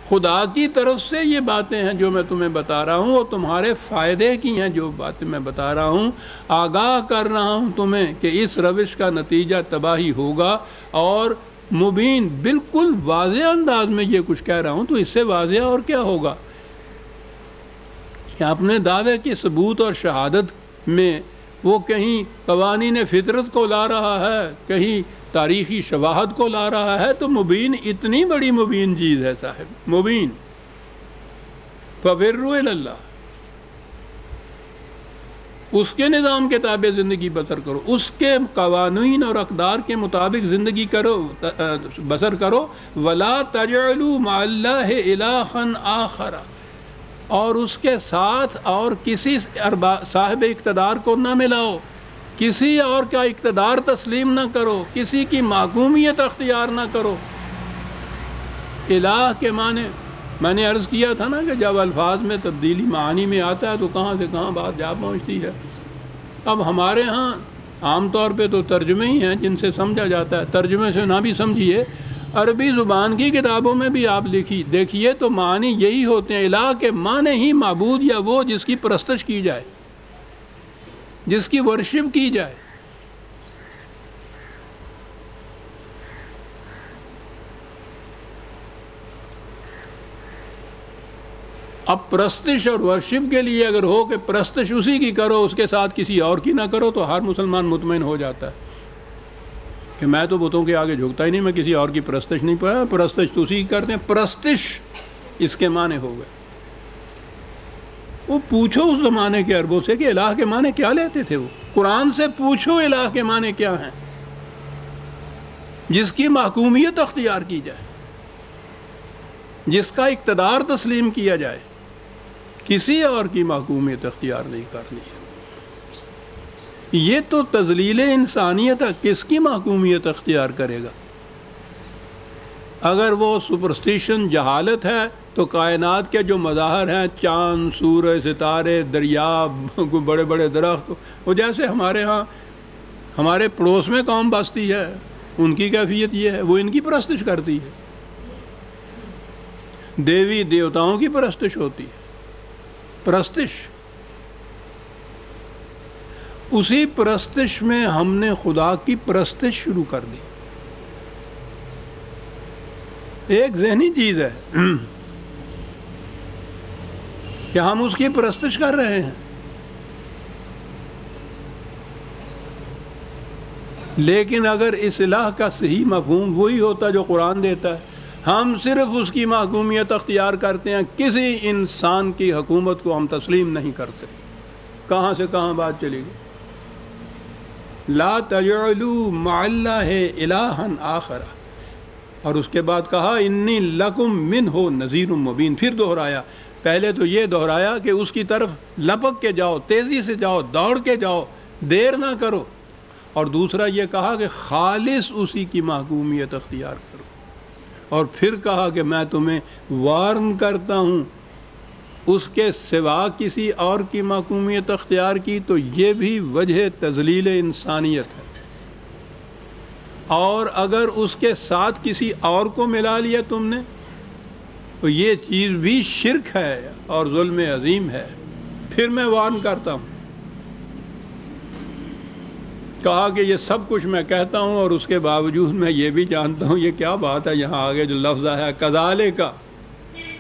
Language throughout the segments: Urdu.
خدا کی طرف سے یہ باتیں ہیں جو میں تمہیں بتا رہا ہوں، اور تمہارے فائدے کی ہیں جو باتیں میں بتا رہا ہوں۔ آگاہ کر رہا ہوں تمہیں کہ اس روش کا نتیجہ تباہی ہوگا، اور مبین بالکل واضح انداز میں یہ کچھ کہہ رہا ہوں، تو اس سے واضح اور کیا ہوگا کہ اپنے دعوے کی ثبوت اور شہادت میں وہ کہیں قوانین فطرت کو لا رہا ہے، کہیں تاریخی شواہد کو لا رہا ہے، تو مبین اتنی بڑی مبین چیز ہے صاحب، مبین۔ فَفِرُّوا إِلَى اللَّهِ، اس کے نظام کے تابع زندگی بسر کرو، اس کے قوانین اور اقدار کے مطابق زندگی کرو، بسر کرو۔ وَلَا تَجْعَلُوا مَعَ اللَّهِ إِلَٰهًا آخَرَ، اور اس کے ساتھ اور کسی صاحب اقتدار کو نہ ملاؤ، کسی اور کا اقتدار تسلیم نہ کرو، کسی کی محکومیت اختیار نہ کرو۔ الہ کے معنی میں نے عرض کیا تھا نا کہ جب الفاظ میں تبدیلی معانی میں آتا ہے تو کہاں سے کہاں بات جا پہنچتی ہے۔ اب ہمارے ہاں عام طور پہ تو ترجمے ہی ہیں جن سے سمجھا جاتا ہے، ترجمے سے نہ بھی سمجھیے، عربی زبان کی کتابوں میں بھی آپ دیکھیے تو معنی یہی ہوتے ہیں۔ الہ کے معنی ہی معبود یا وہ جس کی پرستش کی جائے، جس کی ورشپ کی جائے۔ اب پرستش اور ورشپ کے لیے اگر ہو کہ پرستش اسی کی کرو، اس کے ساتھ کسی اور کی نہ کرو، تو ہر مسلمان مطمئن ہو جاتا ہے کہ میں تو بتوں کے آگے جھکتا ہی نہیں، میں کسی اور کی پرستش نہیں پڑا، پرستش تو اسی کی کرتے ہیں۔ پرستش اس کے معنی ہو گئے۔ وہ پوچھو اس زمانے کے عربوں سے کہ الہ کے معنی کیا لیتے تھے، وہ قرآن سے پوچھو الہ کے معنی کیا ہیں، جس کی محکومیت اختیار کی جائے، جس کا اقتدار تسلیم کیا جائے، کسی اور کی محکومیت اختیار نہیں کرنی ہے۔ یہ تو تذلیل انسانیت ہے، کس کی محکومیت اختیار کرے گا؟ اگر وہ سپرسٹیشن جہالت ہے تو کائنات کے جو مظاہر ہیں، چاند، سورج، ستارے، دریا، بڑے بڑے درخت، وہ جیسے ہمارے ہاں ہمارے پڑوس میں قوم بستی ہے، ان کی کیفیت یہ ہے، وہ ان کی پرستش کرتی ہے، دیوی دیوتاؤں کی پرستش ہوتی ہے۔ پرستش، اسی پرستش میں ہم نے خدا کی پرستش شروع کر دی۔ ایک ذہنی چیز ہے کہ ہم اس کی پرستش کر رہے ہیں، لیکن اگر اس الہ کا صحیح مفہوم وہی ہوتا جو قرآن دیتا ہے، ہم صرف اس کی محکومیت اختیار کرتے ہیں، کسی انسان کی حکومت کو ہم تسلیم نہیں کرتے، کہاں سے کہاں بات چلی گئی۔ لا تجعلوا مع اللہ الہا آخر، اور اس کے بعد کہا انی لکم منہ نذیر مبین، پھر دہرایا۔ پہلے تو یہ دہرایا کہ اس کی طرف لپک کے جاؤ، تیزی سے جاؤ، دوڑ کے جاؤ، دیر نہ کرو، اور دوسرا یہ کہا کہ خالص اسی کی محکومیت اختیار کرو، اور پھر کہا کہ میں تمہیں وارن کرتا ہوں اس کے سوا کسی اور کی محکومیت اختیار کی، تو یہ بھی وجہ تذلیل انسانیت ہے، اور اگر اس کے ساتھ کسی اور کو ملا لیا تم نے تو یہ چیز بھی شرک ہے اور ظلم عظیم ہے۔ پھر میں وارن کرتا ہوں، کہا کہ یہ سب کچھ میں کہتا ہوں اور اس کے باوجود میں یہ بھی جانتا ہوں، یہ کیا بات ہے یہاں آگے جو لفظ ہے کذالک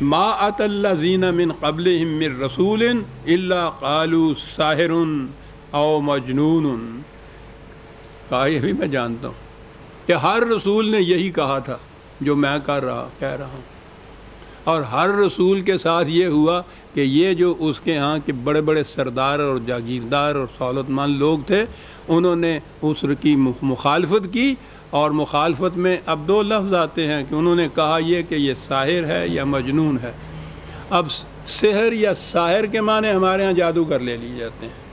ما ات الذین من قبلہم من رسول الا قالوا ساحر او مجنون، کہا یہ بھی میں جانتا ہوں کہ ہر رسول نے یہی کہا تھا جو میں کہہ رہا ہوں، اور ہر رسول کے ساتھ یہ ہوا کہ یہ جو اس کے ہاں کے بڑے بڑے سردار اور جاگیردار اور سہولت مند لوگ تھے، انہوں نے اس کی مخالفت کی، اور مخالفت میں اب دو لفظ آتے ہیں کہ انہوں نے کہا یہ کہ یہ ساحر ہے یا مجنون ہے۔ اب سحر یا ساحر کے معنی ہمارے ہاں جادوگر لے لیے جاتے ہیں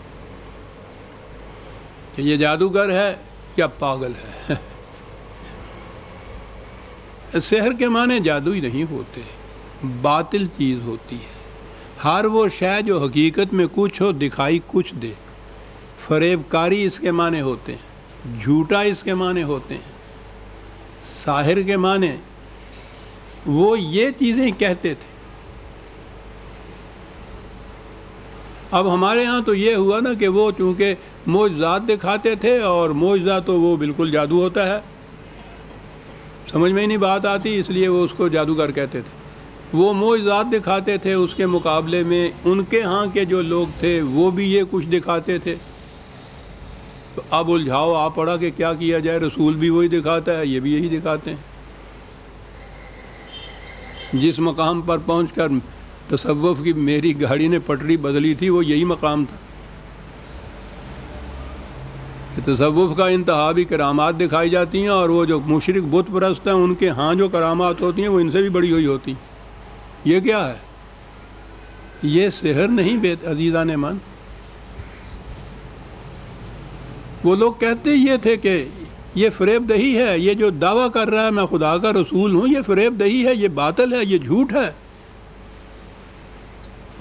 کہ یہ جادوگر ہے یا پاگل ہے۔ سحر کے معنی جادو ہی نہیں ہوتے، باطل چیز ہوتی ہے۔ ہر وہ شے جو حقیقت میں کچھ ہو دکھائی کچھ دے، فریب کاری اس کے معنی ہوتے ہیں، جھوٹا اس کے معنی ہوتے ہیں۔ ساحر کے معنی وہ یہ چیزیں کہتے تھے۔ اب ہمارے ہاں تو یہ ہوا نا کہ وہ چونکہ معجزات دکھاتے تھے، اور معجزہ تو وہ بالکل جادو ہوتا ہے، سمجھ میں ہی نہیں بات آتی، اس لیے وہ اس کو جادوگر کہتے تھے۔ وہ معجزات دکھاتے تھے، اس کے مقابلے میں ان کے ہاں کے جو لوگ تھے وہ بھی یہ کچھ دکھاتے تھے۔ تو اب الجھاؤ آ پڑا کہ کیا کیا جائے، رسول بھی وہی دکھاتا ہے، یہ بھی یہی دکھاتے ہیں۔ جس مقام پر پہنچ کر تصوف کی میری گاڑی نے پٹری بدلی تھی وہ یہی مقام تھا کہ تصوف کا انتہا بھی کرامات دکھائی جاتی ہیں، اور وہ جو مشرک بت پرست ہیں ان کے ہاں جو کرامات ہوتی ہیں وہ ان سے بھی بڑی ہوئی ہوتی ہیں۔ یہ کیا ہے؟ یہ سحر نہیں بیت عزیزان من۔ وہ لوگ کہتے یہ تھے کہ یہ فریب دہی ہے، یہ جو دعویٰ کر رہا ہے میں خدا کا رسول ہوں، یہ فریب دہی ہے، یہ باطل ہے، یہ جھوٹ ہے۔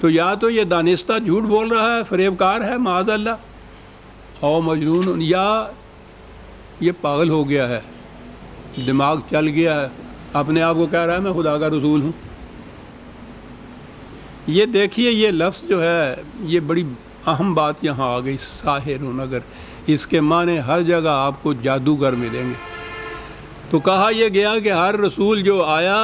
تو یا تو یہ دانستہ جھوٹ بول رہا ہے، فریب کار ہے معاذ اللہ، او مجنون، یا یہ پاگل ہو گیا ہے، دماغ چل گیا ہے، اپنے آپ کو کہہ رہا ہے میں خدا کا رسول ہوں۔ یہ دیکھیے یہ لفظ جو ہے یہ بڑی اہم بات یہاں آ گئی، ساحرون، اگر اس کے معنی ہر جگہ آپ کو جادوگر ملیں گے۔ تو کہا یہ گیا کہ ہر رسول جو آیا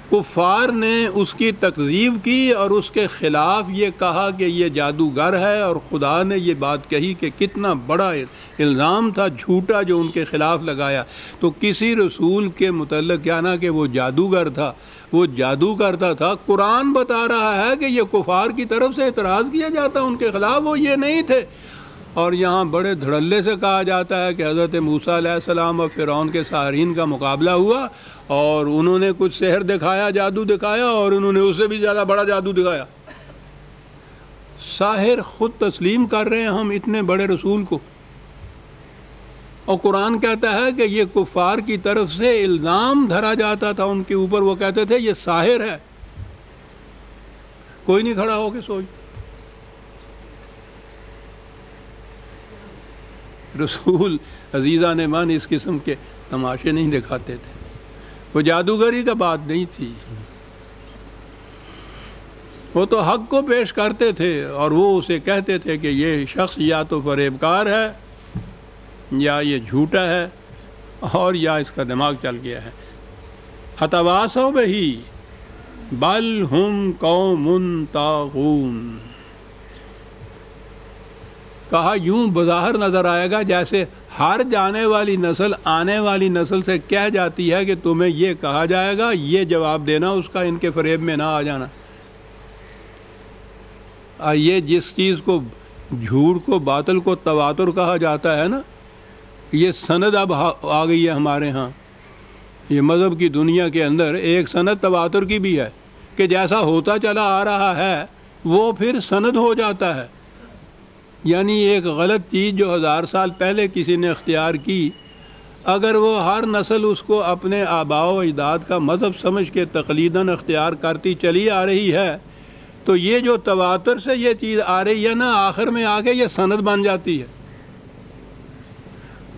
کفار نے اس کی تکذیب کی اور اس کے خلاف یہ کہا کہ یہ جادوگر ہے، اور خدا نے یہ بات کہی کہ کتنا بڑا الزام تھا جھوٹا جو ان کے خلاف لگایا۔ تو کسی رسول کے متعلق کیا نا کہ وہ جادوگر تھا، وہ جادو کرتا تھا، قرآن بتا رہا ہے کہ یہ کفار کی طرف سے اعتراض کیا جاتا ان کے خلاف، وہ یہ نہیں تھے۔ اور یہاں بڑے دھڑلے سے کہا جاتا ہے کہ حضرت موسیٰ علیہ السلام اور فرعون کے ساحرین کا مقابلہ ہوا، اور انہوں نے کچھ سحر دکھایا، جادو دکھایا، اور انہوں نے اس سے بھی زیادہ بڑا جادو دکھایا۔ ساحر خود تسلیم کر رہے ہیں ہم اتنے بڑے رسول کو، اور قرآن کہتا ہے کہ یہ کفار کی طرف سے الزام دھرا جاتا تھا ان کے اوپر، وہ کہتے تھے یہ ساحر ہے۔ کوئی نہیں کھڑا ہو کے سوچتا۔ رسول عزیزان من اس قسم کے تماشے نہیں دکھاتے تھے، وہ جادوگری کا بات نہیں تھی، وہ تو حق کو پیش کرتے تھے، اور وہ اسے کہتے تھے کہ یہ شخص یا تو فریبکار ہے، یا یہ جھوٹا ہے، اور یا اس کا دماغ چل گیا ہے۔ اتواصوا بہ بل ہم قوم طاغون، کہا یوں بظاہر نظر آئے گا جیسے ہر جانے والی نسل آنے والی نسل سے کہہ جاتی ہے کہ تمہیں یہ کہا جائے گا، یہ جواب دینا اس کا، ان کے فریب میں نہ آ جانا۔ یہ جس چیز کو جھوٹ کو باطل کو تواتر کہا جاتا ہے نا، یہ سند اب آ گئی ہے ہمارے ہاں، یہ مذہب کی دنیا کے اندر ایک سند تواتر کی بھی ہے کہ جیسا ہوتا چلا آ رہا ہے وہ پھر سند ہو جاتا ہے۔ یعنی ایک غلط چیز جو 1000 سال پہلے کسی نے اختیار کی، اگر وہ ہر نسل اس کو اپنے آباء و اجداد کا مذہب سمجھ کے تقلیداً اختیار کرتی چلی آ رہی ہے، تو یہ جو تواتر سے یہ چیز آ رہی ہے نا، آخر میں آ کے یہ سند بن جاتی ہے۔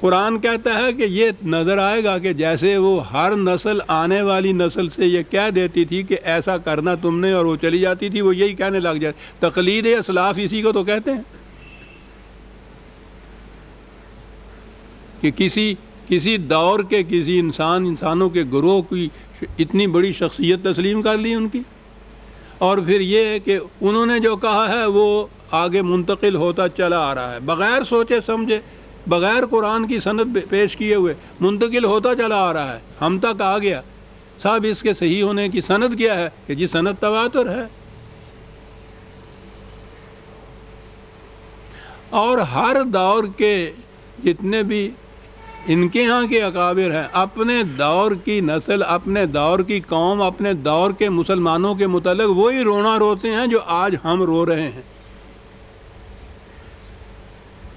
قرآن کہتا ہے کہ یہ نظر آئے گا کہ جیسے وہ ہر نسل آنے والی نسل سے یہ کہہ دیتی تھی کہ ایسا کرنا تم نے، اور وہ چلی جاتی تھی، وہ یہی کہنے لگ جائے۔ تقلید اسلاف اسی کو تو کہتے ہیں کہ کسی دور کے کسی انسانوں کے گروہ کی اتنی بڑی شخصیت تسلیم کر لی ان کی، اور پھر یہ ہے کہ انہوں نے جو کہا ہے وہ آگے منتقل ہوتا چلا آ رہا ہے، بغیر سوچے سمجھے، بغیر قرآن کی سند پیش کیے ہوئے منتقل ہوتا چلا آ رہا ہے، ہم تک آ گیا۔ صاحب اس کے صحیح ہونے کی سند کیا ہے کہ جی سند تواتر ہے۔ اور ہر دور کے جتنے بھی ان کے ہاں کے اکابر ہیں، اپنے دور کی نسل، اپنے دور کی قوم، اپنے دور کے مسلمانوں کے متعلق وہی رونا روتے ہیں جو آج ہم رو رہے ہیں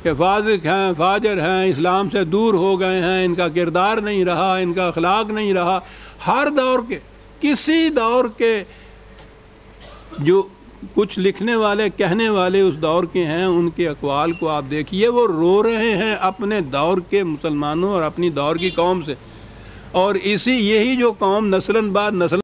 کہ فاسق ہیں، فاجر ہیں، اسلام سے دور ہو گئے ہیں، ان کا کردار نہیں رہا، ان کا اخلاق نہیں رہا۔ ہر دور کے، کسی دور کے جو کچھ لکھنے والے کہنے والے اس دور کے ہیں، ان کے اقوال کو آپ دیکھیے، وہ رو رہے ہیں اپنے دور کے مسلمانوں اور اپنی دور کی قوم سے، اور یہی جو قوم نسلاً بعد نسل